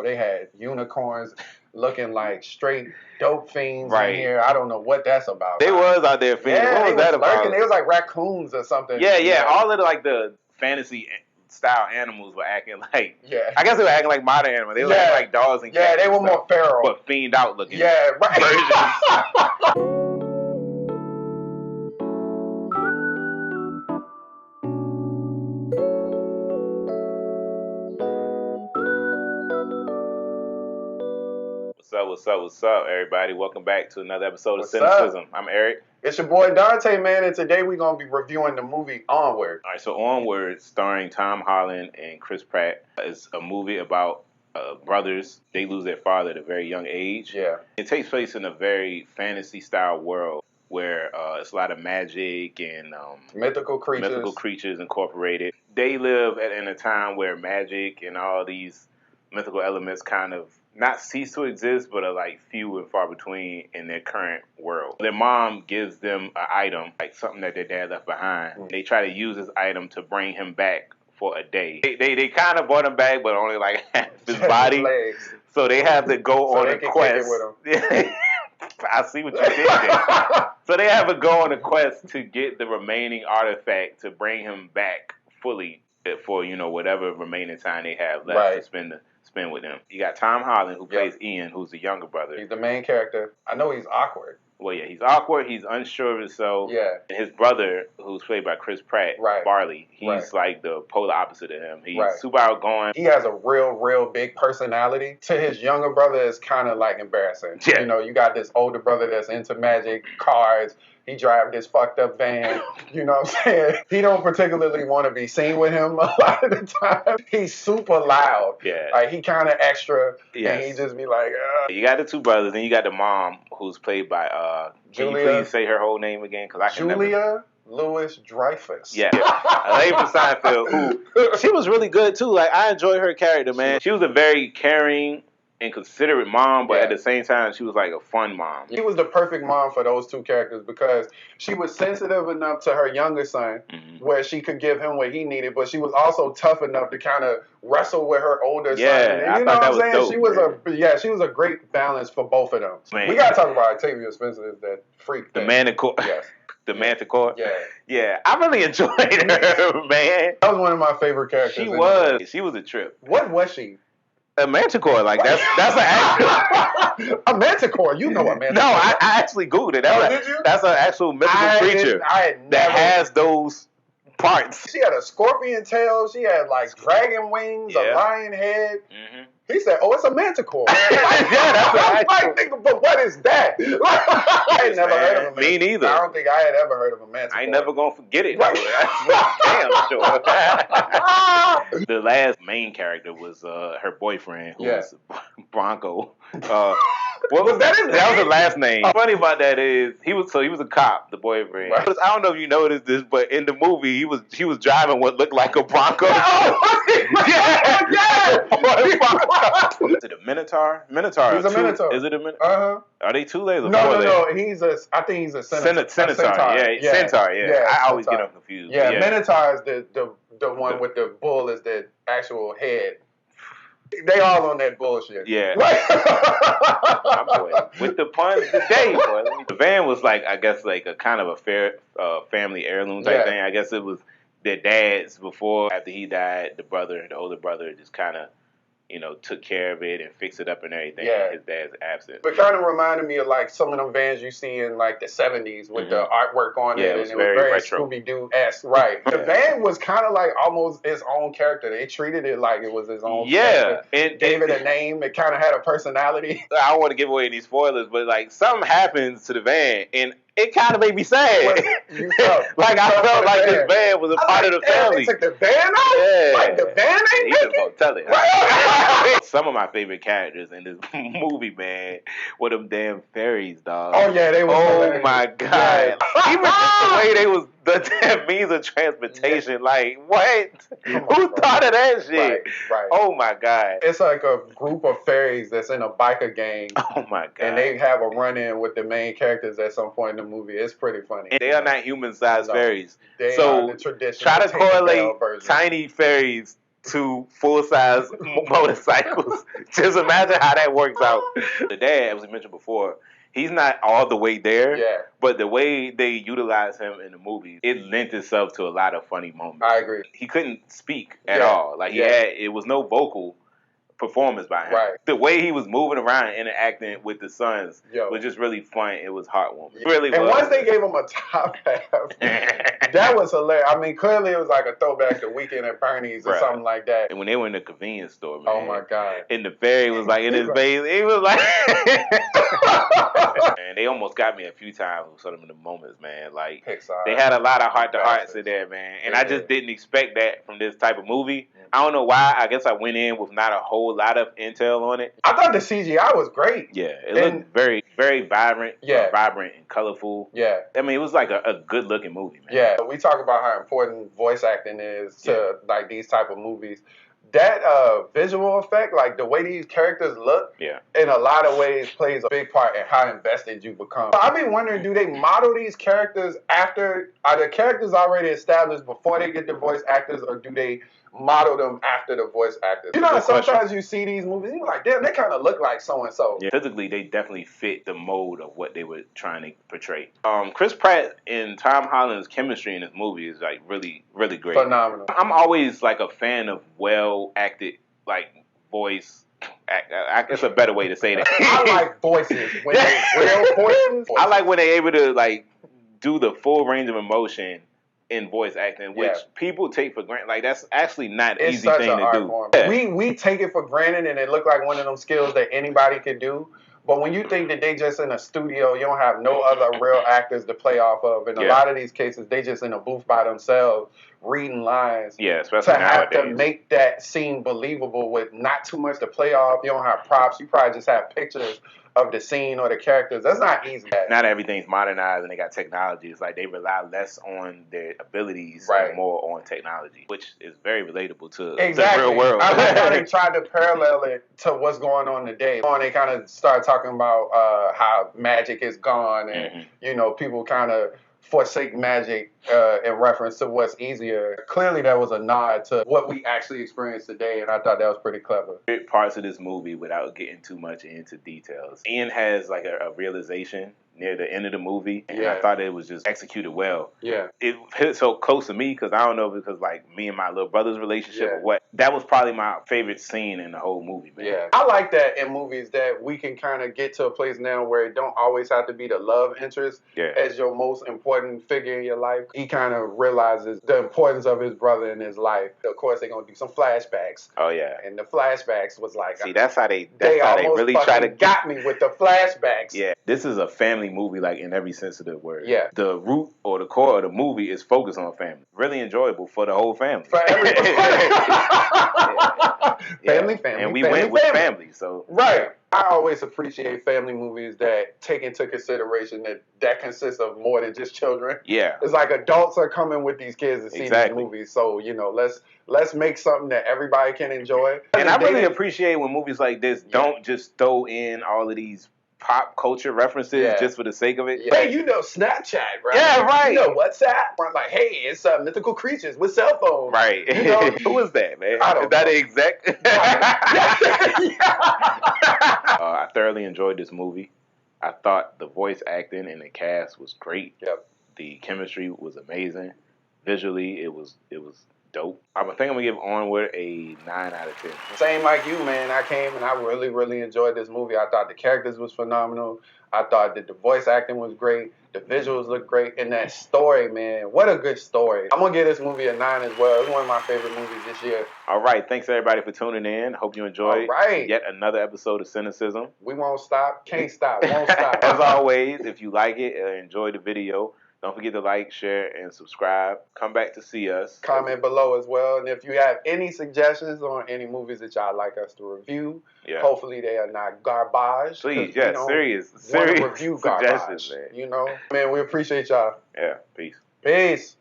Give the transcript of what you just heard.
they had unicorns looking like straight dope fiends in here. I don't know what that's about. They was out there fiending. Yeah, what was that about? Lurking. They was like raccoons or something. Yeah. All of the fantasy style animals were acting like. Yeah. I guess they were acting like modern animals. They were acting like dogs and cats. Yeah, they were more feral. But fiend out looking. Yeah, right. Versions. What's up, everybody? Welcome back to another episode of Cinecism. I'm Eric. It's your boy Dante, man, and today we're going to be reviewing the movie Onward. All right, so Onward, starring Tom Holland and Chris Pratt, is a movie about brothers. They lose their father at a very young age. Yeah. It takes place in a very fantasy-style world where it's a lot of magic and mythical creatures incorporated. They live in a time where magic and all these mythical elements kind of not cease to exist, but are like few and far between in their current world. Their mom gives them an item, like something that their dad left behind. Mm-hmm. They try to use this item to bring him back for a day. They kind of brought him back, but only like half his body. So they have to go on a quest. I see what you did there. So they have to go on a quest to get the remaining artifact to bring him back fully for, whatever remaining time they have left to spend with him. You got Tom Holland, who plays Ian, who's the younger brother. He's the main character. I know he's awkward. Well, yeah, he's awkward. He's unsure of himself. Yeah. And his brother, who's played by Chris Pratt, Barley, he's like the polar opposite of him. He's super outgoing. He has a real big personality. To his younger brother, it's kind of like embarrassing. Yeah. You got this older brother that's into magic, cards. He drives this fucked up van, you know what I'm saying? He don't particularly want to be seen with him a lot of the time. He's super loud. Yeah. Like, he kind of extra, and he just be like, You got the two brothers, and you got the mom, who's played by, Julia. Can you please say her whole name again? Because I can Julia Louis-Dreyfus. Yeah. A lady from Seinfeld, who, she was really good, too. Like, I enjoyed her character, man. She was a very caring and considerate mom, but at the same time, she was like a fun mom. She was the perfect mom for those two characters because she was sensitive enough to her younger son where she could give him what he needed, but she was also tough enough to kind of wrestle with her older son. And you know what I'm saying? Dope, she was a great balance for both of them. Man. We got to talk about Octavia Spencer, that freak thing. The Manticore. Yes. The Manticore? Yeah. Yeah. I really enjoyed her, man. That was one of my favorite characters. She was a trip. What was she? A manticore, like that's an actual a manticore. You know a manticore. No, I actually googled it. That's an actual mythical creature that has those parts. She had a scorpion tail. She had like dragon wings, a lion head. Mm-hmm. He said, "Oh, it's a manticore." That's what I think. But what is that? I had never heard of a manticore. Me neither. I don't think I had ever heard of a manticore. I ain't never gonna forget it. That's damn sure. The last main character was her boyfriend, who was Bronco. What was that? That was the last name. Funny about that is he was a cop, the boyfriend. Right. I don't know if you noticed this, but in the movie he was driving what looked like a Bronco. Is it a Minotaur? Minotaur. He's a Minotaur. Is it a Minotaur? Uh-huh. Are they two legs? No. I think he's a centaur. Centaur. Yeah. Centaur. Yeah. I always get them confused. Yeah. Minotaur is the one with the bull is the actual head. They all on that bullshit. Yeah. Boy, with the puns today, boy. The van was like, I guess, like a kind of a fair family heirloom type thing. I guess it was their dad's before. After he died, the older brother, just kind of, took care of it and fixed it up and everything. Yeah. His dad's absent. But kind of reminded me of like some of them vans you see in like the 70s with the artwork on it. It was very Scooby-Doo-esque. Right. The van was kind of like almost its own character. They treated it like it was its own character. It gave it a name. It kind of had a personality. I don't want to give away any spoilers, but like something happens to the van and it kind of made me sad. I felt like this van was a part of the family. They took the van out? Yeah. Like the van ain't you just gonna tell it. Some of my favorite characters in this movie, man, were them damn fairies, dog. Oh, yeah, they were hilarious. My God. Yeah. Even just the way they was the damn means of transportation. Yeah. Like, what? Who thought of that shit? Right. Oh, my God. It's like a group of fairies that's in a biker gang. Oh, my God. And they have a run-in with the main characters at some point in the movie. It's pretty funny. And they are not human-sized fairies. They are the traditional try to correlate tiny fairies 2 full-size motorcycles. Just imagine how that works out. The dad, as we mentioned before, he's not all the way there, but the way they utilize him in the movie, it lent itself to a lot of funny moments. I agree. He couldn't speak at all. Like it was no vocal performance by him. Right. The way he was moving around and interacting with the sons was just really fun. It was heartwarming. It really and was. Once they gave him a top hat, that was hilarious. I mean, clearly it was like a throwback to Weekend at Bernie's or something like that. And when they were in the convenience store, man. Oh my God. And the fairy was like in his face. He was like and they almost got me a few times with some of the moments, man. Like Pixar. They had a lot of heart-to-hearts in there, man. And I just didn't expect that from this type of movie. I don't know why. I guess I went in with not a whole lot of intel on it. I thought the CGI was great. Yeah, it looked very, very vibrant. Vibrant and colorful. Yeah. I mean, it was like a good-looking movie, man. Yeah. We talk about how important voice acting is to like these type of movies. That visual effect, like the way these characters look, in a lot of ways plays a big part in how invested you become. I've been wondering, do they model these characters after, are the characters already established before they get the voice actors, or do they model them after the voice actors? You know, sometimes you see these movies, you're like, damn, they kind of look like so-and-so. Yeah, physically, they definitely fit the mold of what they were trying to portray. Chris Pratt and Tom Holland's chemistry in this movie is like really, really great. Phenomenal. I'm always like a fan of well-acted, like, voice. It's a better way to say that. I like voices. When they real voices. I like when they're able to like do the full range of emotion in voice acting, which people take for granted. Like, that's actually not an easy thing to do. Yeah. We take it for granted, and it look like one of them skills that anybody could do. But when you think that they just in a studio, you don't have no other real actors to play off of. In a lot of these cases, they just in a booth by themselves, reading lines. Yeah, especially to have nowadays. to make that scene believable with not too much to play off. You don't have props. You probably just have pictures of the scene or the characters. That's not easy. Not everything's modernized and they got technology. It's like they rely less on their abilities and more on technology, which is very relatable to the real world. I like how they tried to parallel it to what's going on today. They kind of started talking about how magic is gone and, you know, people kind of forsake magic in reference to what's easier. Clearly, that was a nod to what we actually experience today, and I thought that was pretty clever. Parts of this movie, without getting too much into details, Ian has like a realization near the end of the movie, and I thought it was just executed well. Yeah. It hit so close to me because I don't know if it's because like me and my little brother's relationship or what. That was probably my favorite scene in the whole movie, man. Yeah. I like that in movies that we can kind of get to a place now where it don't always have to be the love interest as your most important figure in your life. He kind of realizes the importance of his brother in his life. Of course, they're going to do some flashbacks. Oh, yeah. And the flashbacks was like... See, that's how they really try to... got me with the flashbacks. Yeah. This is a family movie, like, in every sense of the word. Yeah. The root or the core of the movie is focused on family. Really enjoyable for the whole family. For everybody. Family. And we went with family, so... Right. I always appreciate family movies that take into consideration that consists of more than just children. Yeah. It's like adults are coming with these kids to see these movies. So, you know, let's make something that everybody can enjoy. And I really appreciate when movies like this don't just throw in all of these pop culture references just for the sake of it. Yeah. Hey, you know Snapchat, right? Yeah, right. You know WhatsApp. I'm like, hey, it's mythical creatures with cell phones. Right. You know? Who is that, man? I don't know. That know. exec? I thoroughly enjoyed this movie. I thought the voice acting and the cast was great. Yep. The chemistry was amazing. Visually, it was dope. I think I'm gonna give Onward a 9 out of 10. Same like you, man. I came and I really, really enjoyed this movie. I thought the characters was phenomenal. I thought that the voice acting was great. The visuals look great. And that story, man, what a good story. I'm gonna give this movie a 9 as well. It's one of my favorite movies this year. All right. Thanks, everybody, for tuning in. Hope you enjoyed yet another episode of Cinecism. We won't stop. Can't stop. Won't stop. As always, if you like it, enjoy the video, don't forget to like, share, and subscribe. Come back to see us. Comment below as well. And if you have any suggestions on any movies that y'all like us to review, hopefully they are not garbage. Please, serious review garbage. Man. You know, man, we appreciate y'all. Yeah, peace. Peace.